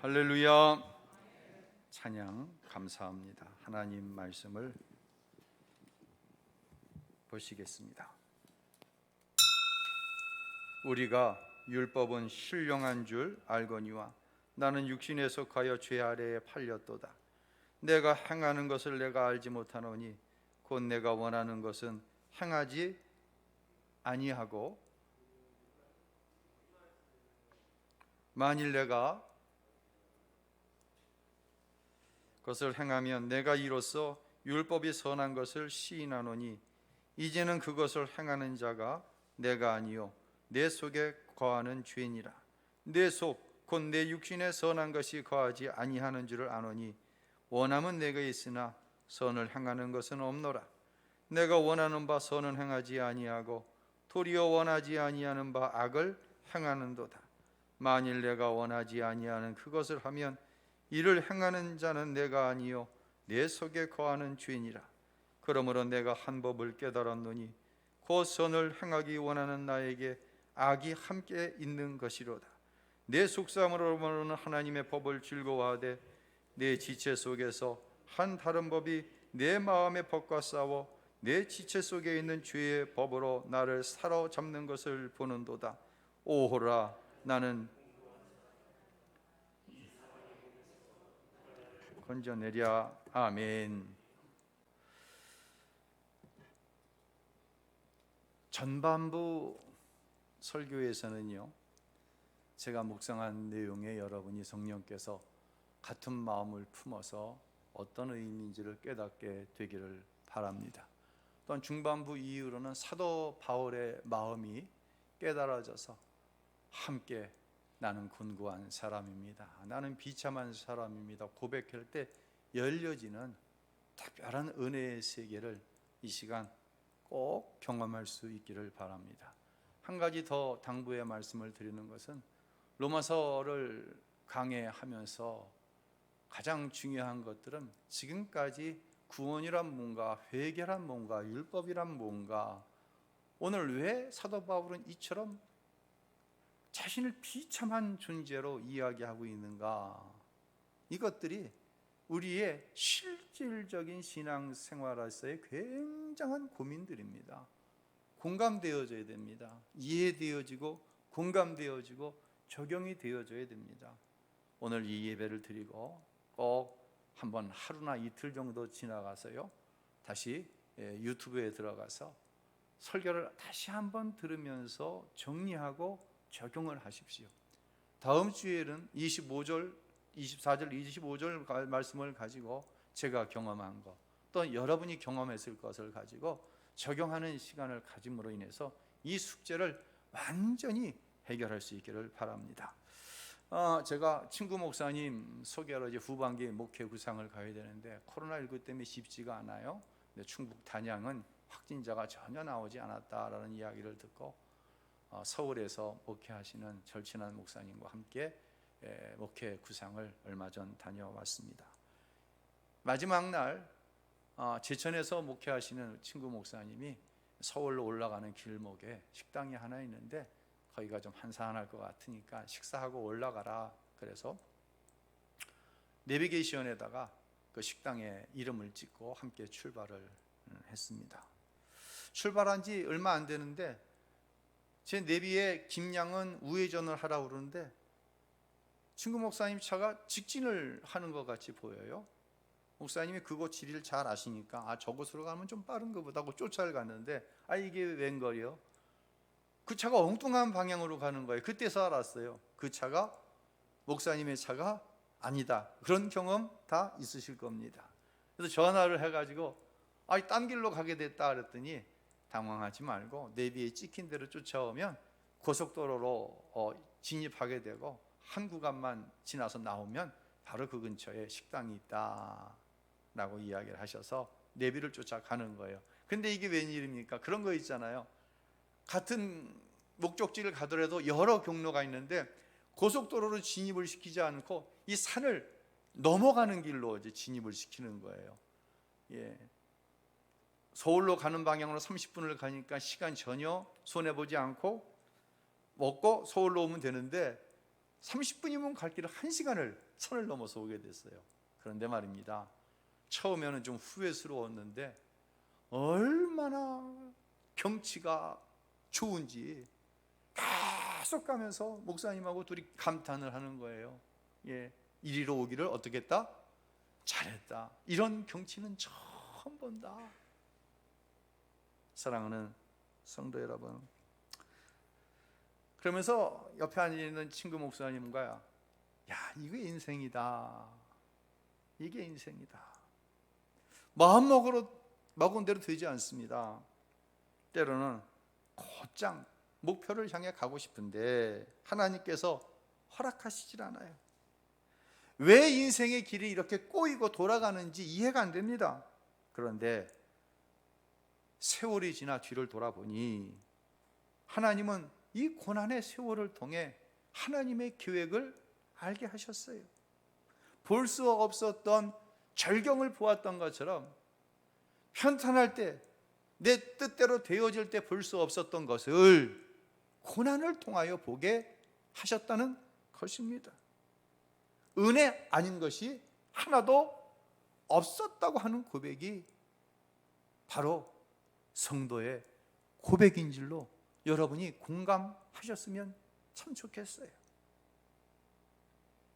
할렐루야. 찬양 감사합니다. 하나님 말씀을 보시겠습니다. 우리가 율법은 신령한 줄 알거니와 나는 육신에 속하여 죄 아래에 팔렸도다. 내가 행하는 것을 내가 알지 못하노니 곧 내가 원하는 것은 행하지 아니하고 만일 내가 그것을 행하면 내가 이로써 율법이 선한 것을 시인하노니 이제는 그것을 행하는 자가 내가 아니요 내 속에 거하는 죄니라. 내 속 곧 내 육신에 선한 것이 거하지 아니하는 줄을 아노니 원함은 내게 있으나 선을 행하는 것은 없노라. 내가 원하는 바 선은 행하지 아니하고 도리어 원하지 아니하는 바 악을 행하는도다. 만일 내가 원하지 아니하는 그것을 하면 이를 행하는 자는 내가 아니요 내 속에 거하는 죄니라. 그러므로 내가 한 법을 깨달았노니 곧 선을 행하기 원하는 나에게 악이 함께 있는 것이로다. 내 속사람으로는 하나님의 법을 즐거워하되 내 지체 속에서 한 다른 법이 내 마음의 법과 싸워 내 지체 속에 있는 죄의 법으로 나를 사로잡는 것을 보는도다. 오호라, 나는 건져내랴. 아멘. 전반부 설교에서는요, 제가 묵상한 내용에 여러분이 성령께서 같은 마음을 품어서 어떤 의미인지를 깨닫게 되기를 바랍니다. 또한 중반부 이후로는 사도 바울의 마음이 깨달아져서 함께 나는 곤고한 사람입니다, 나는 비참한 사람입니다 고백할 때 열려지는 특별한 은혜의 세계를 이 시간 꼭 경험할 수 있기를 바랍니다. 한 가지 더 당부의 말씀을 드리는 것은 로마서를 강해하면서 가장 중요한 것들은 지금까지 구원이란 뭔가, 회개란 뭔가, 율법이란 뭔가, 오늘 왜 사도 바울은 이처럼 자신을 비참한 존재로 이야기하고 있는가? 이것들이 우리의 실질적인 신앙생활에서의 굉장한 고민들입니다. 공감되어져야 됩니다. 이해되어지고 공감되어지고 적용이 되어져야 됩니다. 오늘 이 예배를 드리고 꼭 한번 하루나 이틀 정도 지나가서요, 다시 유튜브에 들어가서 설교를 다시 한번 들으면서 정리하고 적용을 하십시오. 다음 주에는 24절, 25절 말씀을 가지고 제가 경험한 것, 또 여러분이 경험했을 것을 가지고 적용하는 시간을 가짐으로 인해서 이 숙제를 완전히 해결할 수 있기를 바랍니다. 제가 친구 목사님 소개하러 이제 후반기에 목회 구상을 가야 되는데 코로나19 때문에 쉽지가 않아요. 근데 충북 단양은 확진자가 전혀 나오지 않았다라는 이야기를 듣고 서울에서 목회하시는 절친한 목사님과 함께 목회 구상을 얼마 전 다녀왔습니다. 마지막 날 제천에서 목회하시는 친구 목사님이 서울로 올라가는 길목에 식당이 하나 있는데 거기가 좀 한산할 것 같으니까 식사하고 올라가라, 그래서 내비게이션에다가 그 식당에 이름을 찍고 함께 출발을 했습니다. 출발한 지 얼마 안 되는데 제 내비에 김양은 우회전을 하라고 그러는데 친구 목사님 차가 직진을 하는 것 같이 보여요. 목사님이 그곳 지리를 잘 아시니까 저곳으로 가면 좀 빠른 것보다 하고 쫓아갔는데 이게 웬걸이요? 그 차가 엉뚱한 방향으로 가는 거예요. 그때서 알았어요. 그 차가 목사님의 차가 아니다. 그런 경험 다 있으실 겁니다. 그래서 전화를 해가지고 딴 길로 가게 됐다 그랬더니 당황하지 말고 내비에 찍힌 대로 쫓아오면 고속도로로 진입하게 되고 한 구간만 지나서 나오면 바로 그 근처에 식당이 있다 라고 이야기를 하셔서 내비를 쫓아가는 거예요. 근데 이게 웬일입니까? 그런 거 있잖아요. 같은 목적지를 가더라도 여러 경로가 있는데 고속도로로 진입을 시키지 않고 이 산을 넘어가는 길로 이제 진입을 시키는 거예요. 서울로 가는 방향으로 30분을 가니까 시간 전혀 손해보지 않고 먹고 서울로 오면 되는데 30분이면 갈 길을 1시간을 선을 넘어서 오게 됐어요. 그런데 말입니다, 처음에는 좀 후회스러웠는데 얼마나 경치가 좋은지 계속 가면서 목사님하고 둘이 감탄을 하는 거예요. 예, 이리로 오기를 어떻게 했다? 잘했다. 이런 경치는 처음 본다. 사랑하는 성도 여러분, 그러면서 옆에 앉아있는 친구 목사님과 야, 이게 인생이다. 이게 인생이다. 먹은 대로 되지 않습니다. 때로는 곧장 목표를 향해 가고 싶은데 하나님께서 허락하시질 않아요. 왜 인생의 길이 이렇게 꼬이고 돌아가는지 이해가 안 됩니다. 그런데 세월이 지나 뒤를 돌아보니 하나님은 이 고난의 세월을 통해 하나님의 계획을 알게 하셨어요. 볼 수 없었던 절경을 보았던 것처럼 현탄할 때, 내 뜻대로 되어질 때 볼 수 없었던 것을 고난을 통하여 보게 하셨다는 것입니다. 은혜 아닌 것이 하나도 없었다고 하는 고백이 바로 성도의 고백인 줄로 여러분이 공감하셨으면 참 좋겠어요.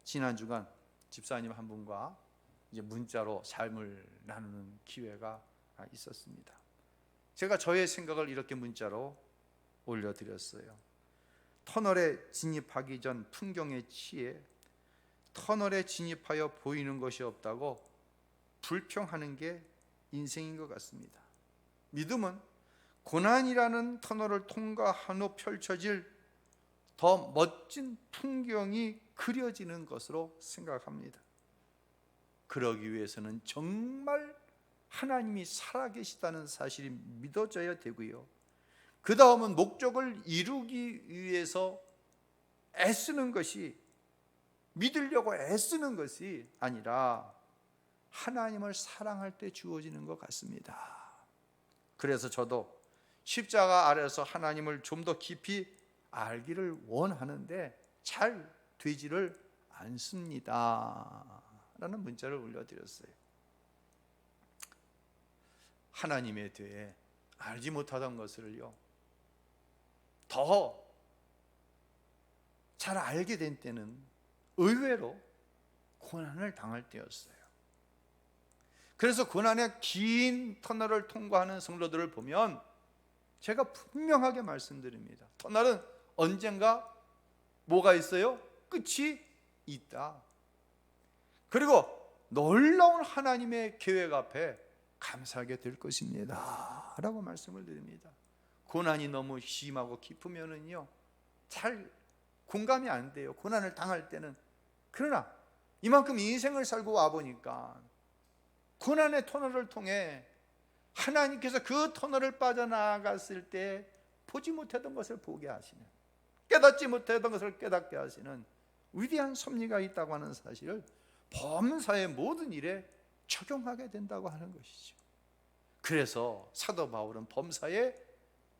지난 주간 집사님 한 분과 이제 문자로 삶을 나누는 기회가 있었습니다. 제가 저의 생각을 이렇게 문자로 올려드렸어요. 터널에 진입하기 전 풍경에 취해 터널에 진입하여 보이는 것이 없다고 불평하는 게 인생인 것 같습니다. 믿음은 고난이라는 터널을 통과한 후 펼쳐질 더 멋진 풍경이 그려지는 것으로 생각합니다. 그러기 위해서는 정말 하나님이 살아계시다는 사실이 믿어져야 되고요, 그 다음은 목적을 이루기 위해서 애쓰는 것이, 믿으려고 애쓰는 것이 아니라 하나님을 사랑할 때 주어지는 것 같습니다. 그래서 저도 십자가 아래서 하나님을 좀 더 깊이 알기를 원하는데 잘 되지를 않습니다 라는 문자를 올려드렸어요. 하나님에 대해 알지 못하던 것을요, 더 잘 알게 된 때는 의외로 고난을 당할 때였어요. 그래서 고난의 긴 터널을 통과하는 성도들을 보면 제가 분명하게 말씀드립니다. 터널은 언젠가 뭐가 있어요? 끝이 있다. 그리고 놀라운 하나님의 계획 앞에 감사하게 될 것입니다 라고 말씀을 드립니다. 고난이 너무 심하고 깊으면은요 잘 공감이 안 돼요, 고난을 당할 때는. 그러나 이만큼 인생을 살고 와보니까 고난의 터널을 통해 하나님께서 그 터널을 빠져나갔을 때 보지 못했던 것을 보게 하시는, 깨닫지 못했던 것을 깨닫게 하시는 위대한 섭리가 있다고 하는 사실을 범사의 모든 일에 적용하게 된다고 하는 것이죠. 그래서 사도 바울은 범사에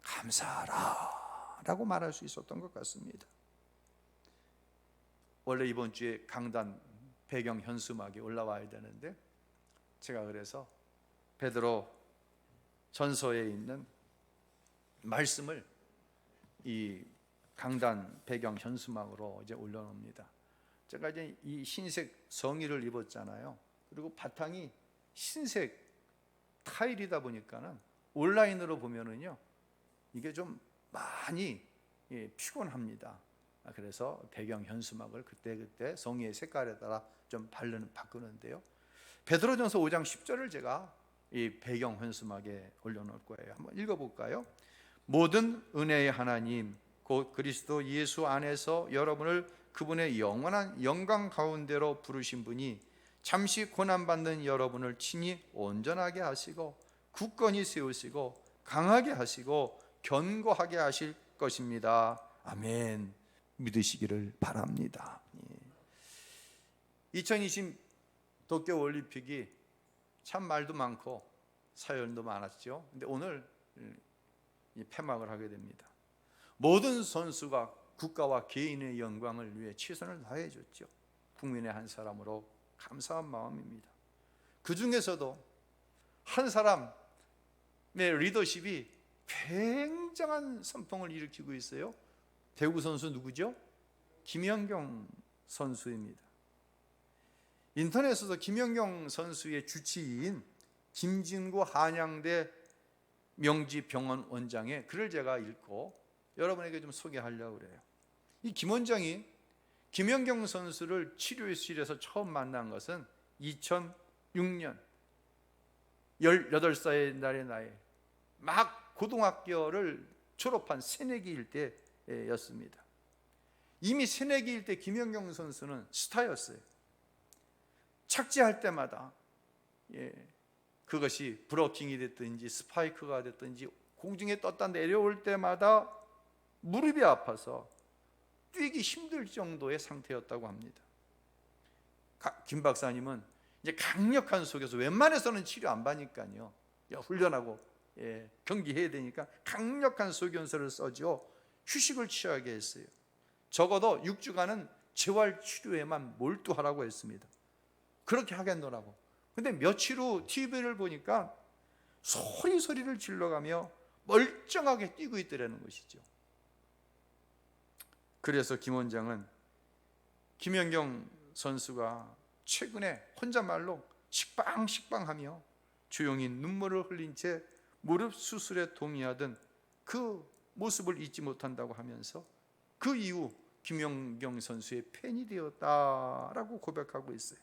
감사하라 라고 말할 수 있었던 것 같습니다. 원래 이번 주에 강단 배경 현수막이 올라와야 되는데 제가 그래서 베드로 전서에 있는 말씀을 이 강단 배경 현수막으로 이제 올려놓습니다. 제가 이제 이 흰색 성의를 입었잖아요. 그리고 바탕이 흰색 타일이다 보니까는 온라인으로 보면은요 이게 좀 많이 피곤합니다. 그래서 배경 현수막을 그때 성의의 색깔에 따라 좀 바꾸는데요, 베드로전서 5장 10절을 제가 이 배경 현수막에 올려놓을 거예요. 한번 읽어볼까요? 모든 은혜의 하나님 곧 그리스도 예수 안에서 여러분을 그분의 영원한 영광 가운데로 부르신 분이 잠시 고난받는 여러분을 친히 온전하게 하시고 굳건히 세우시고 강하게 하시고 견고하게 하실 것입니다. 아멘. 믿으시기를 바랍니다. 2020 도쿄 올림픽이 참 말도 많고 사연도 많았죠. 근데 오늘 폐막을 하게 됩니다. 모든 선수가 국가와 개인의 영광을 위해 최선을 다해 줬죠. 국민의 한 사람으로 감사한 마음입니다. 그 중에서도 한 사람의 리더십이 굉장한 선풍을 일으키고 있어요. 배구 선수 누구죠? 김연경 선수입니다. 인터넷에서 김연경 선수의 주치의인 김진구 한양대 명지병원 원장의 글을 제가 읽고 여러분에게 좀 소개하려고 그래요. 이 김 원장이 김연경 선수를 치료실에서 처음 만난 것은 2006년 18살의 날의 나이, 막 고등학교를 졸업한 새내기일 때였습니다. 이미 새내기일 때 김연경 선수는 스타였어요. 착지할 때마다 그것이 브로킹이 됐든지 스파이크가 됐든지 공중에 떴다 내려올 때마다 무릎이 아파서 뛰기 힘들 정도의 상태였다고 합니다. 김 박사님은 이제 강력한 속에서 웬만해서는 치료 안 받으니까요, 훈련하고 경기해야 되니까 강력한 속연설을 써줘 휴식을 취하게 했어요. 적어도 6주간은 재활치료에만 몰두하라고 했습니다. 그렇게 하겠노라고. 근데 며칠 후 TV를 보니까 소리를 질러가며 멀쩡하게 뛰고 있더라는 것이죠. 그래서 김 원장은 김연경 선수가 최근에 혼잣말로 식빵하며 조용히 눈물을 흘린 채 무릎 수술에 동의하던 그 모습을 잊지 못한다고 하면서 그 이후 김연경 선수의 팬이 되었다라고 고백하고 있어요.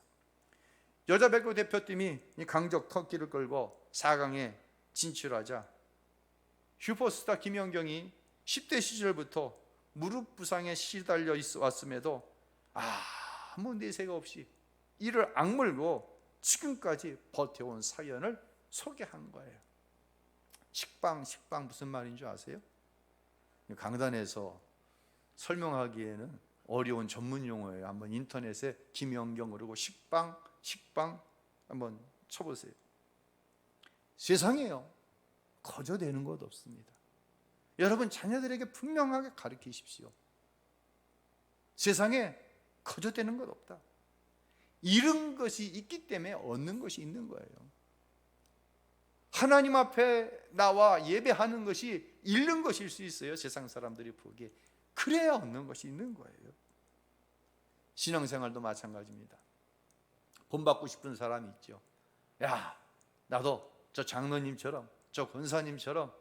여자 배구 대표팀이 강적 터키를 끌고 4강에 진출하자 슈퍼스타 김연경이 10대 시절부터 무릎 부상에 시달려 왔음에도 아무 내색 없이 이를 악물고 지금까지 버텨온 사연을 소개한 거예요. 식빵 무슨 말인 줄 아세요? 강단에서 설명하기에는 어려운 전문 용어예요. 한번 인터넷에 김연경 그리고 식빵 한번 쳐보세요. 세상에요, 거저되는 것 없습니다. 여러분 자녀들에게 분명하게 가르치십시오. 세상에 거저되는 것 없다. 잃은 것이 있기 때문에 얻는 것이 있는 거예요. 하나님 앞에 나와 예배하는 것이 잃는 것일 수 있어요. 세상 사람들이 보기에. 그래야 얻는 것이 있는 거예요. 신앙생활도 마찬가지입니다. 본받고 싶은 사람이 있죠. 야, 나도 저 장로님처럼 저 권사님처럼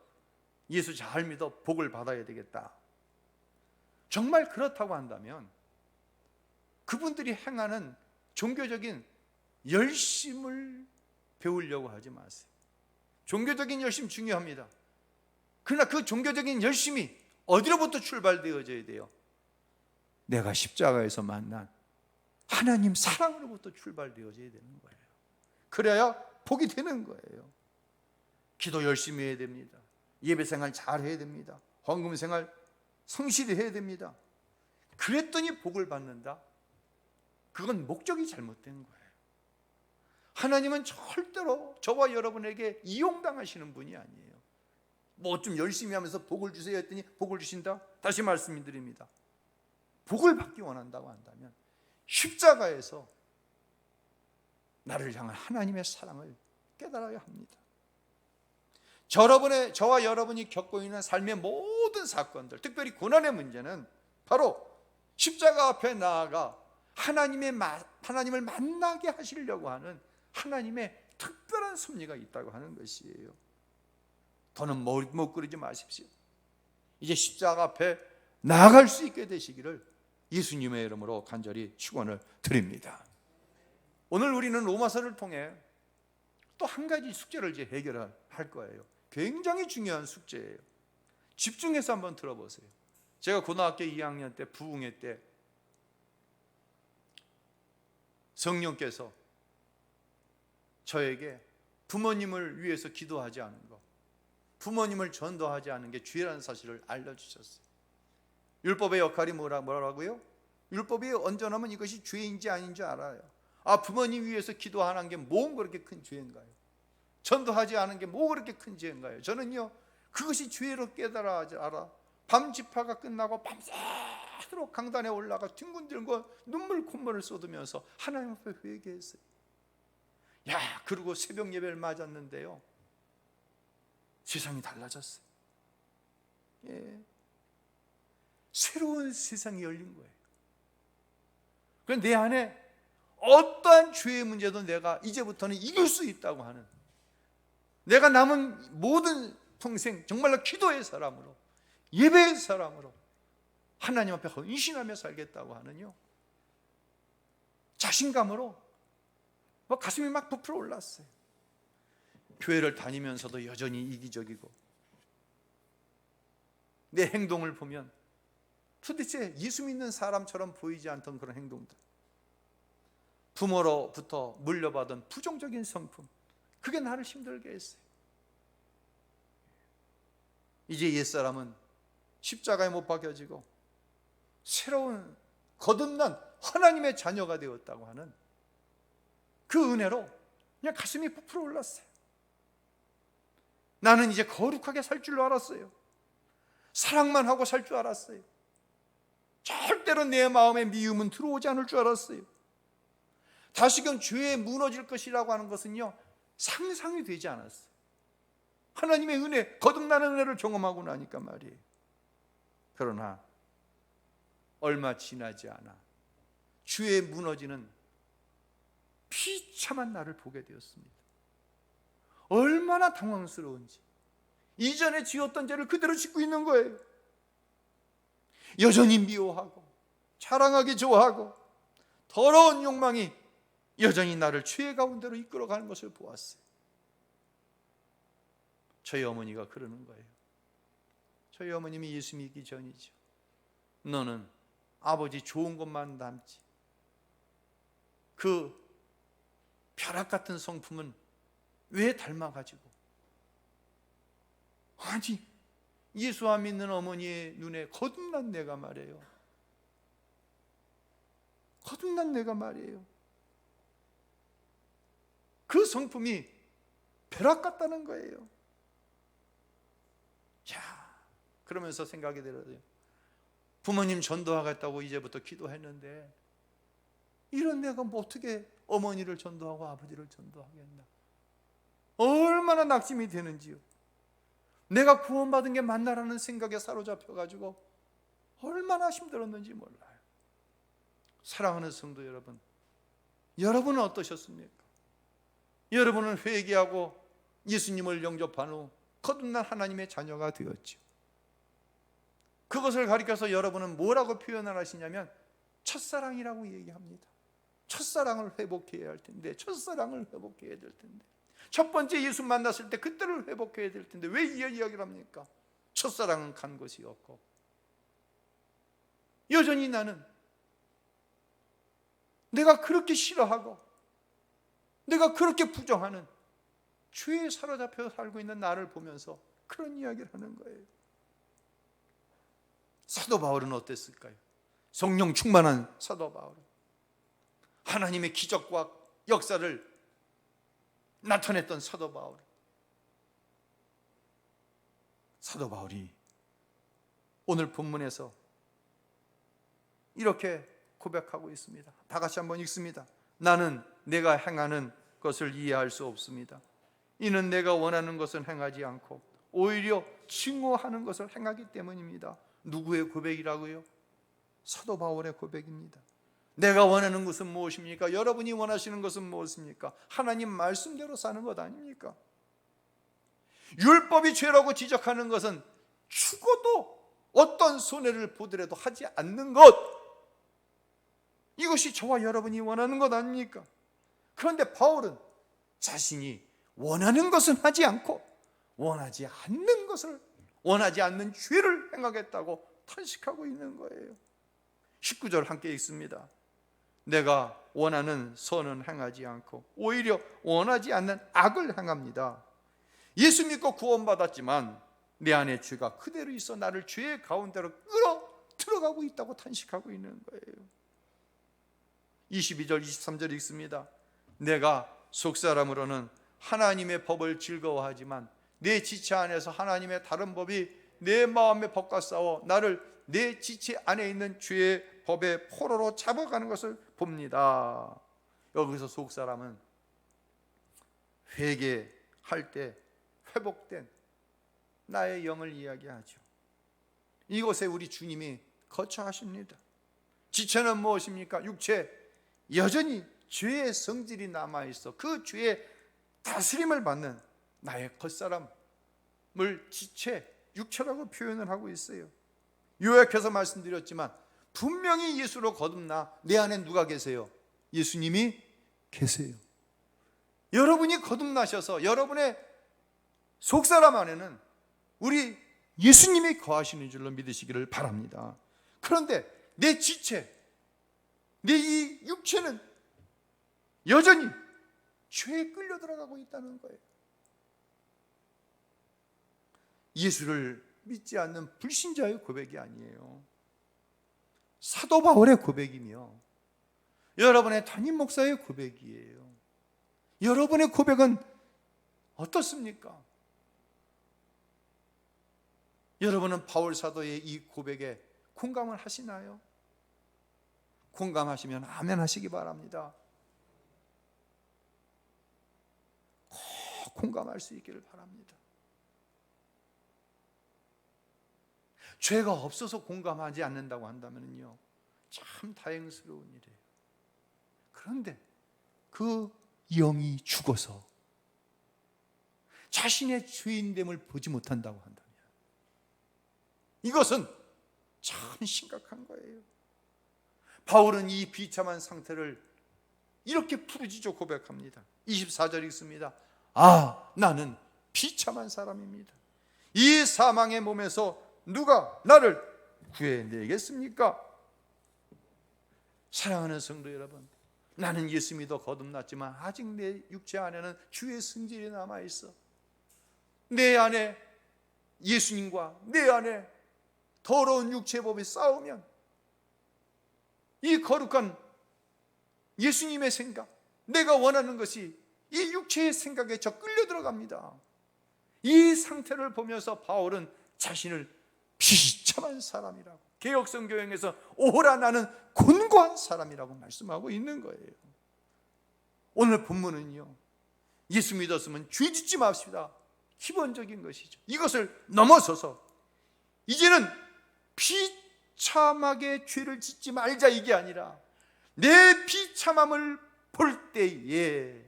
예수 잘 믿어 복을 받아야 되겠다. 정말 그렇다고 한다면 그분들이 행하는 종교적인 열심을 배우려고 하지 마세요. 종교적인 열심 중요합니다. 그러나 그 종교적인 열심이 어디로부터 출발되어져야 돼요? 내가 십자가에서 만난 하나님 사랑으로부터 출발되어져야 되는 거예요. 그래야 복이 되는 거예요. 기도 열심히 해야 됩니다. 예배 생활 잘 해야 됩니다. 헌금 생활 성실히 해야 됩니다. 그랬더니 복을 받는다? 그건 목적이 잘못된 거예요. 하나님은 절대로 저와 여러분에게 이용당하시는 분이 아니에요. 뭐 좀 열심히 하면서 복을 주세요 했더니 복을 주신다? 다시 말씀드립니다. 복을 받기 원한다고 한다면 십자가에서 나를 향한 하나님의 사랑을 깨달아야 합니다. 저와 여러분이 겪고 있는 삶의 모든 사건들, 특별히 고난의 문제는 바로 십자가 앞에 나아가 하나님을 만나게 하시려고 하는 하나님의 특별한 섭리가 있다고 하는 것이에요. 더는 못 그러지 마십시오. 이제 십자가 앞에 나아갈 수 있게 되시기를 예수님의 이름으로 간절히 축원을 드립니다. 오늘 우리는 로마서를 통해 또 한 가지 숙제를 이제 해결할 거예요. 굉장히 중요한 숙제예요. 집중해서 한번 들어보세요. 제가 고등학교 2학년 때 부흥회 때 성령께서 저에게 부모님을 위해서 기도하지 않은 것, 부모님을 전도하지 않은 게 죄라는 사실을 알려주셨어요. 율법의 역할이 뭐라고요? 율법이 언제나면 이것이 죄인지 아닌지 알아요. 부모님 위해서 기도하는 게 뭐 그렇게 큰 죄인가요? 전도하지 않은 게 뭐 그렇게 큰 죄인가요? 저는요, 그것이 죄로 깨달아 알아. 밤 집화가 끝나고 밤새 밤새도록 강단에 올라가 뒹군 들고 눈물 콧물을 쏟으면서 하나님 앞에 회개했어요. 그리고 새벽 예배를 맞았는데요, 세상이 달라졌어요. 새로운 세상이 열린 거예요. 그래서 내 안에 어떠한 죄의 문제도 내가 이제부터는 이길 수 있다고 하는, 내가 남은 모든 평생 정말로 기도의 사람으로, 예배의 사람으로 하나님 앞에 헌신하며 살겠다고 하는요, 자신감으로 가슴이 막 부풀어 올랐어요. 교회를 다니면서도 여전히 이기적이고, 내 행동을 보면 도대체 예수 믿는 사람처럼 보이지 않던 그런 행동들, 부모로부터 물려받은 부정적인 성품, 그게 나를 힘들게 했어요. 이제 옛사람은 십자가에 못 박혀지고 새로운 거듭난 하나님의 자녀가 되었다고 하는 그 은혜로 그냥 가슴이 부풀어 올랐어요. 나는 이제 거룩하게 살 줄 알았어요. 사랑만 하고 살 줄 알았어요. 절대로 내 마음에 미움은 들어오지 않을 줄 알았어요. 다시금 죄에 무너질 것이라고 하는 것은요, 상상이 되지 않았어요. 하나님의 은혜, 거듭나는 은혜를 경험하고 나니까 말이에요. 그러나 얼마 지나지 않아 죄에 무너지는 비참한 나를 보게 되었습니다. 얼마나 당황스러운지, 이전에 지었던 죄를 그대로 짓고 있는 거예요. 여전히 미워하고 자랑하기 좋아하고 더러운 욕망이 여전히 나를 죄 가운데로 이끌어가는 것을 보았어요. 저희 어머니가 그러는 거예요. 저희 어머님이 예수 믿기 전이죠. 너는 아버지 좋은 것만 담지, 그 벼락 같은 성품은 왜 닮아가지고. 아니, 예수 안 믿는 어머니의 눈에 거듭난 내가 말이에요. 거듭난 내가 말이에요. 그 성품이 벼락 같다는 거예요. 그러면서 생각이 들어요. 부모님 전도하겠다고 이제부터 기도했는데 이런 내가 뭐 어떻게 어머니를 전도하고 아버지를 전도하겠나. 얼마나 낙심이 되는지요. 내가 구원받은 게 맞나라는 생각에 사로잡혀가지고 얼마나 힘들었는지 몰라요. 사랑하는 성도 여러분, 여러분은 어떠셨습니까? 여러분은 회개하고 예수님을 영접한 후 거듭난 하나님의 자녀가 되었죠. 그것을 가리켜서 여러분은 뭐라고 표현을 하시냐면 첫사랑이라고 얘기합니다. 첫사랑을 회복해야 할 텐데, 첫사랑을 회복해야 될 텐데, 첫 번째 예수 만났을 때 그때를 회복해야 될 텐데 왜 이 이야기를 합니까? 첫사랑은 간 것이 없고 여전히 나는 내가 그렇게 싫어하고 내가 그렇게 부정하는 죄에 사로잡혀 살고 있는 나를 보면서 그런 이야기를 하는 거예요. 사도 바울은 어땠을까요? 성령 충만한 사도 바울은 하나님의 기적과 역사를 나타냈던 사도 바울이 오늘 본문에서 이렇게 고백하고 있습니다. 다 같이 한번 읽습니다. 나는 내가 행하는 것을 이해할 수 없습니다. 이는 내가 원하는 것은 행하지 않고 오히려 증오하는 것을 행하기 때문입니다. 누구의 고백이라고요? 사도 바울의 고백입니다. 내가 원하는 것은 무엇입니까? 여러분이 원하시는 것은 무엇입니까? 하나님 말씀대로 사는 것 아닙니까? 율법이 죄라고 지적하는 것은 죽어도 어떤 손해를 보더라도 하지 않는 것, 이것이 저와 여러분이 원하는 것 아닙니까? 그런데 바울은 자신이 원하는 것은 하지 않고 원하지 않는 것을, 원하지 않는 죄를 행하겠다고 탄식하고 있는 거예요. 19절 함께 읽습니다. 내가 원하는 선은 행하지 않고 오히려 원하지 않는 악을 행합니다. 예수 믿고 구원받았지만 내 안에 죄가 그대로 있어 나를 죄의 가운데로 끌어 들어가고 있다고 탄식하고 있는 거예요. 22절 23절 읽습니다. 내가 속사람으로는 하나님의 법을 즐거워하지만 내 지체 안에서 하나님의 다른 법이 내 마음의 법과 싸워 나를 내 지체 안에 있는 죄의 법의 포로로 잡아가는 것을 봅니다. 여기서 속사람은 회개할 때 회복된 나의 영을 이야기하죠. 이곳에 우리 주님이 거처하십니다. 지체는 무엇입니까? 육체, 여전히 죄의 성질이 남아있어 그 죄의 다스림을 받는 나의 겉사람을 지체, 육체라고 표현을 하고 있어요. 요약해서 말씀드렸지만 분명히 예수로 거듭나 내 안에 누가 계세요? 예수님이 계세요. 여러분이 거듭나셔서 여러분의 속사람 안에는 우리 예수님이 거하시는 줄로 믿으시기를 바랍니다. 그런데 내 지체, 내 이 육체는 여전히 죄에 끌려 들어가고 있다는 거예요. 예수를 믿지 않는 불신자의 고백이 아니에요. 사도 바울의 고백이며 여러분의 담임 목사의 고백이에요. 여러분의 고백은 어떻습니까? 여러분은 바울 사도의 이 고백에 공감을 하시나요? 공감하시면 아멘 하시기 바랍니다. 꼭 공감할 수 있기를 바랍니다. 죄가 없어서 공감하지 않는다고 한다면요, 참 다행스러운 일이에요. 그런데 그 영이 죽어서 자신의 죄인됨을 보지 못한다고 한다면 이것은 참 심각한 거예요. 바울은 이 비참한 상태를 이렇게 부르짖어 고백합니다. 24절 읽습니다. 아, 나는 비참한 사람입니다. 이 사망의 몸에서 누가 나를 구해내겠습니까? 사랑하는 성도 여러분, 나는 예수 믿어 거듭났지만 아직 내 육체 안에는 주의 성질이 남아있어. 내 안에 예수님과 내 안에 더러운 육체의 법이 싸우면 이 거룩한 예수님의 생각, 내가 원하는 것이 이 육체의 생각에 저 끌려 들어갑니다. 이 상태를 보면서 바울은 자신을 비참한 사람이라고, 개역성경에서 오호라 나는 곤고한 사람이라고 말씀하고 있는 거예요. 오늘 본문은요, 예수 믿었으면 죄 짓지 맙시다, 기본적인 것이죠. 이것을 넘어서서 이제는 비참하게 죄를 짓지 말자, 이게 아니라 내 비참함을 볼 때에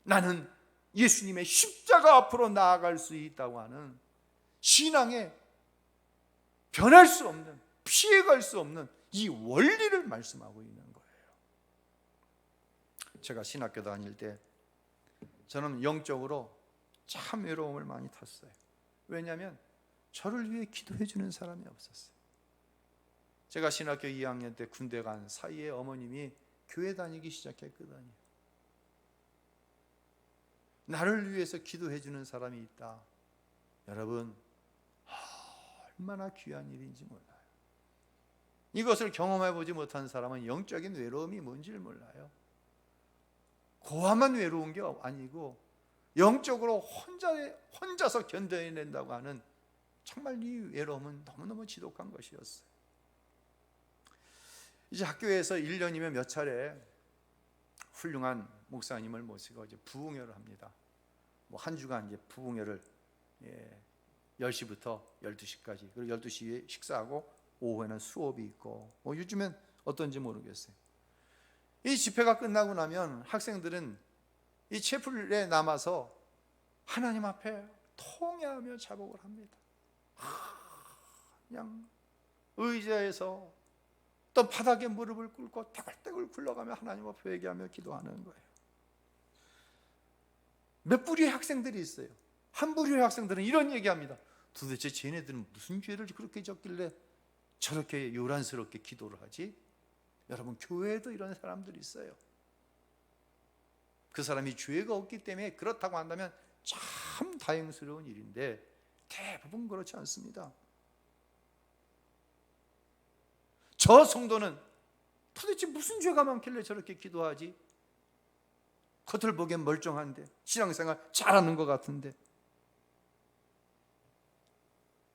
나는 예수님의 십자가 앞으로 나아갈 수 있다고 하는 신앙의 변할 수 없는, 피해갈 수 없는 이 원리를 말씀하고 있는 거예요. 제가 신학교 다닐 때 저는 영적으로 참 외로움을 많이 탔어요. 왜냐하면 저를 위해 기도해 주는 사람이 없었어요. 제가 신학교 2학년 때 군대 간 사이에 어머님이 교회 다니기 시작했거든요. 나를 위해서 기도해 주는 사람이 있다. 여러분, 얼마나 귀한 일인지 몰라요. 이것을 경험해 보지 못한 사람은 영적인 외로움이 뭔지를 몰라요. 고아만 외로운 게 아니고 영적으로 혼자서 견뎌낸다고 하는 정말 이 외로움은 너무너무 지독한 것이었어요. 이제 학교에서 1년이면 몇 차례 훌륭한 목사님을 모시고 이제 부흥회를 합니다. 한 주간 이제 부흥회를 10시부터 12시까지, 그리고 12시에 식사하고 오후에는 수업이 있고, 요즘엔 어떤지 모르겠어요. 이 집회가 끝나고 나면 학생들은 이 채플에 남아서 하나님 앞에 통회하며 자복을 합니다. 그냥 의자에서 또 바닥에 무릎을 꿇고 떼굴떼굴 굴러가며 하나님 앞에 회개하며 기도하는 거예요. 몇 부류의 학생들이 있어요. 한 부류의 학생들은 이런 얘기합니다. 도대체 쟤네들은 무슨 죄를 그렇게 졌길래 저렇게 요란스럽게 기도를 하지? 여러분, 교회에도 이런 사람들이 있어요. 그 사람이 죄가 없기 때문에 그렇다고 한다면 참 다행스러운 일인데 대부분 그렇지 않습니다. 저 성도는 도대체 무슨 죄가 많길래 저렇게 기도하지? 겉을 보기엔 멀쩡한데, 신앙생활 잘하는 것 같은데.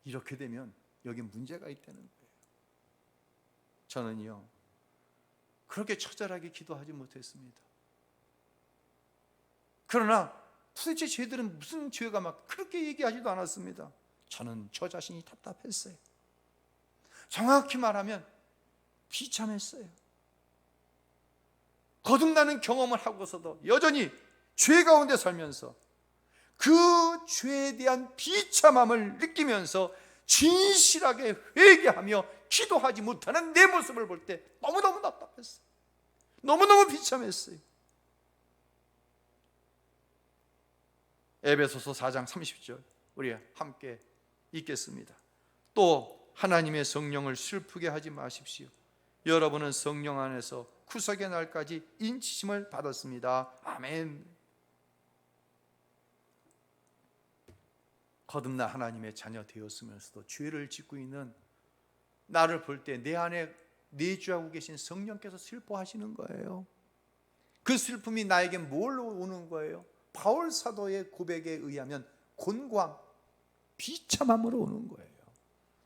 이렇게 되면 여기 문제가 있다는 거예요. 저는요 그렇게 처절하게 기도하지 못했습니다. 그러나 도대체 쟤들은 무슨 죄가 막 그렇게 얘기하지도 않았습니다. 저는 저 자신이 답답했어요. 정확히 말하면 비참했어요. 거듭나는 경험을 하고서도 여전히 죄 가운데 살면서 그 죄에 대한 비참함을 느끼면서 진실하게 회개하며 기도하지 못하는 내 모습을 볼 때 너무너무 답답했어요. 너무너무 비참했어요. 에베소서 4장 30절 우리 함께 읽겠습니다. 또 하나님의 성령을 슬프게 하지 마십시오. 여러분은 성령 안에서 구속의 날까지 인치심을 받았습니다. 아멘. 거듭나 하나님의 자녀 되었으면서도 죄를 짓고 있는 나를 볼 때 내 안에 내주하고 계신 성령께서 슬퍼하시는 거예요. 그 슬픔이 나에게 뭘로 오는 거예요? 바울 사도의 고백에 의하면 곤고함, 비참함으로 오는 거예요.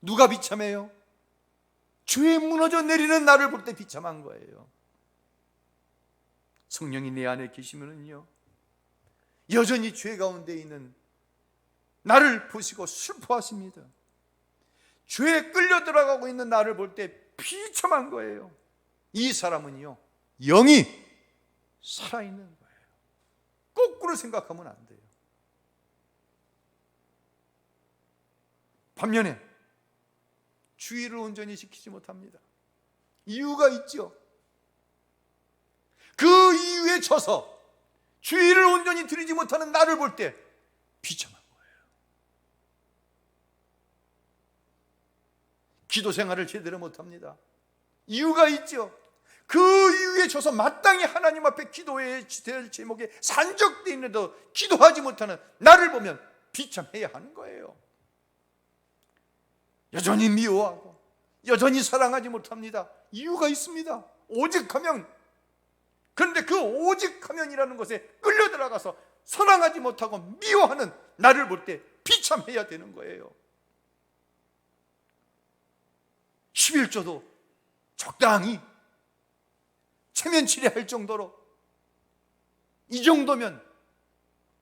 누가 비참해요? 죄에 무너져 내리는 나를 볼 때 비참한 거예요. 성령이 내 안에 계시면은요 여전히 죄 가운데 있는 나를 보시고 슬퍼하십니다. 죄에 끌려 들어가고 있는 나를 볼 때 비참한 거예요. 이 사람은요 영이 살아있는 거예요. 거꾸로 생각하면 안 돼요. 반면에 주의를 온전히 지키지 못합니다. 이유가 있죠. 그 이유에 져서 주의를 온전히 드리지 못하는 나를 볼 때 비참한 거예요. 기도 생활을 제대로 못합니다. 이유가 있죠. 그 이유에 져서 마땅히 하나님 앞에 기도해야 될 제목에 산적되어 있는데도 기도하지 못하는 나를 보면 비참해야 하는 거예요. 여전히 미워하고 여전히 사랑하지 못합니다. 이유가 있습니다. 오직하면. 그런데 그 오직하면이라는 것에 끌려 들어가서 사랑하지 못하고 미워하는 나를 볼 때 비참해야 되는 거예요. 11조도 적당히 체면치레할 정도로 이 정도면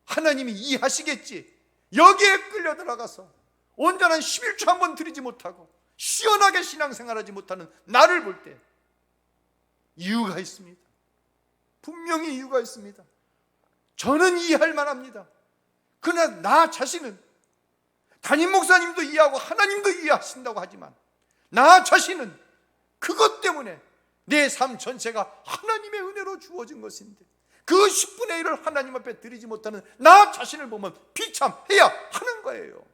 하나님이 이해하시겠지. 여기에 끌려 들어가서 온전한 11조 한 번 드리지 못하고 시원하게 신앙생활하지 못하는 나를 볼 때 이유가 있습니다. 분명히 이유가 있습니다. 저는 이해할 만합니다. 그러나 나 자신은 담임 목사님도 이해하고 하나님도 이해하신다고 하지만 나 자신은 그것 때문에 내 삶 전체가 하나님의 은혜로 주어진 것인데 그 10분의 1을 하나님 앞에 드리지 못하는 나 자신을 보면 비참해야 하는 거예요.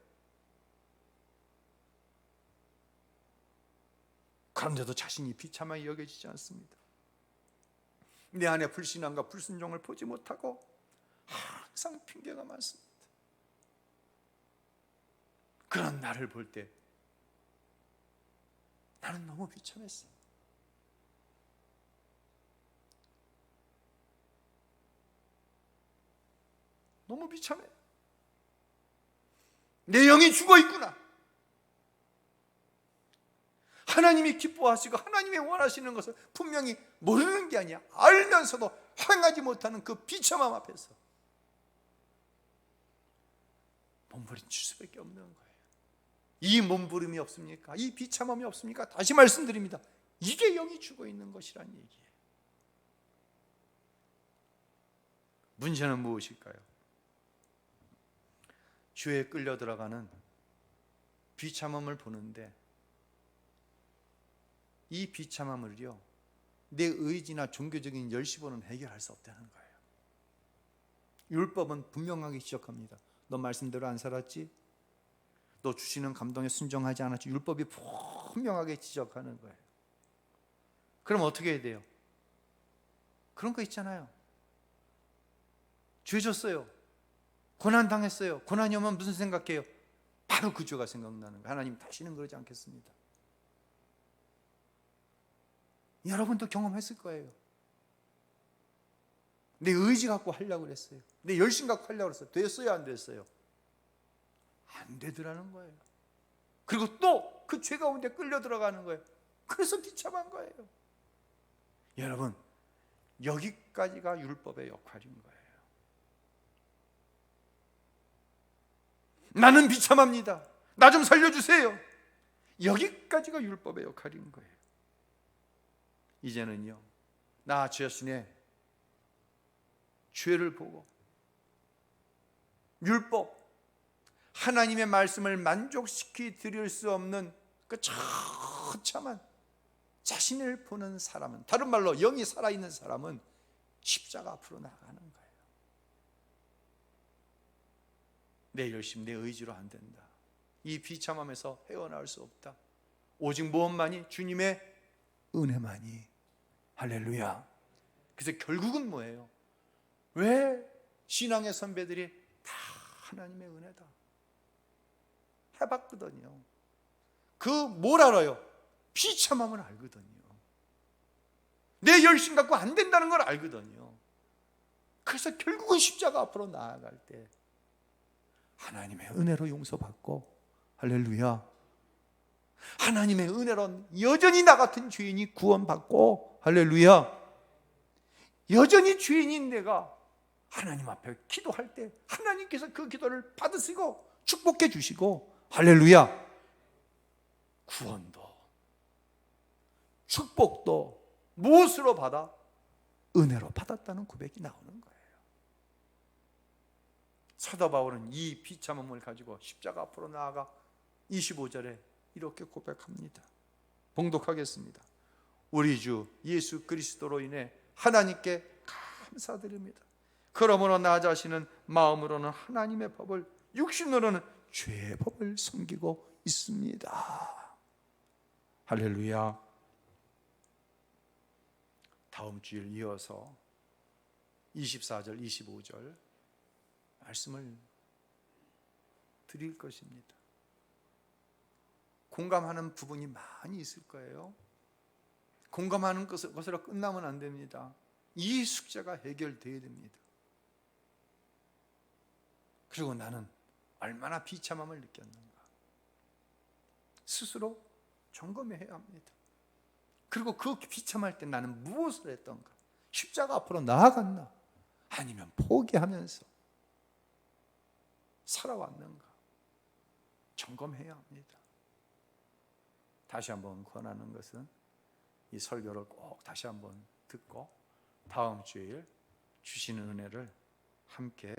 그런데도 자신이 비참하게 여겨지지 않습니다. 내 안에 불신앙과 불순종을 보지 못하고 항상 핑계가 많습니다. 그런 나를 볼 때 나는 너무 비참했어요. 너무 비참해. 내 영이 죽어 있구나. 하나님이 기뻐하시고 하나님이 원하시는 것을 분명히 모르는 게 아니야. 알면서도 행하지 못하는 그 비참함 앞에서 몸부림칠 수밖에 없는 거예요. 이 몸부림이 없습니까? 이 비참함이 없습니까? 다시 말씀드립니다. 이게 영이 죽어 있는 것이란 얘기예요. 문제는 무엇일까요? 죄에 끌려 들어가는 비참함을 보는데 이 비참함을요 내 의지나 종교적인 열심으로는 해결할 수 없다는 거예요. 율법은 분명하게 지적합니다. 너 말씀대로 안 살았지? 너 주시는 감동에 순종하지 않았지? 율법이 분명하게 지적하는 거예요. 그럼 어떻게 해야 돼요? 그런 거 있잖아요. 죄 졌어요. 고난 당했어요. 고난이 오면 무슨 생각해요? 바로 그 죄가 생각나는 거예요. 하나님 다시는 그러지 않겠습니다. 여러분도 경험했을 거예요. 내 의지 갖고 하려고 그랬어요. 내 열심 갖고 하려고 그랬어요. 됐어요? 안 됐어요? 안 되더라는 거예요. 그리고 또 그 죄 가운데 끌려 들어가는 거예요. 그래서 비참한 거예요. 여러분, 여기까지가 율법의 역할인 거예요. 나는 비참합니다. 나 좀 살려주세요. 여기까지가 율법의 역할인 거예요. 이제는요, 나 자신의 죄를 보고 율법, 하나님의 말씀을 만족시키 드릴 수 없는 그 처참한 자신을 보는 사람은, 다른 말로 영이 살아있는 사람은 십자가 앞으로 나가는 거예요. 내 열심, 내 의지로 안 된다. 이 비참함에서 헤어나올 수 없다. 오직 무엇만이? 주님의 은혜만이. 할렐루야. 그래서 결국은 뭐예요? 왜 신앙의 선배들이 다 하나님의 은혜다 해봤거든요. 그 뭘 알아요? 비참함을 알거든요. 내 열심 갖고 안 된다는 걸 알거든요. 그래서 결국은 십자가 앞으로 나아갈 때 하나님의 은혜로 용서받고, 할렐루야, 하나님의 은혜로 여전히 나 같은 죄인이 구원받고, 할렐루야, 여전히 죄인인 내가 하나님 앞에 기도할 때 하나님께서 그 기도를 받으시고 축복해 주시고, 할렐루야, 구원도 축복도 무엇으로 받아? 은혜로 받았다는 고백이 나오는 거예요. 사도 바울은 이 비참함을 가지고 십자가 앞으로 나아가 25절에 이렇게 고백합니다. 봉독하겠습니다. 우리 주 예수 그리스도로 인해 하나님께 감사드립니다. 그러므로 나 자신은 마음으로는 하나님의 법을, 육신으로는 죄의 법을 섬기고 있습니다. 할렐루야. 다음 주일 이어서 24절, 25절 말씀을 드릴 것입니다. 공감하는 부분이 많이 있을 거예요. 공감하는 것으로 끝나면 안 됩니다. 이 숙제가 해결되어야 됩니다. 그리고 나는 얼마나 비참함을 느꼈는가 스스로 점검해야 합니다. 그리고 그 비참할 때 나는 무엇을 했던가? 십자가 앞으로 나아갔나? 아니면 포기하면서 살아왔는가? 점검해야 합니다. 다시 한번 권하는 것은 이 설교를 꼭 다시 한번 듣고 다음 주일 주시는 은혜를 함께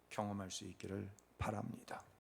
경험할 수 있기를 바랍니다.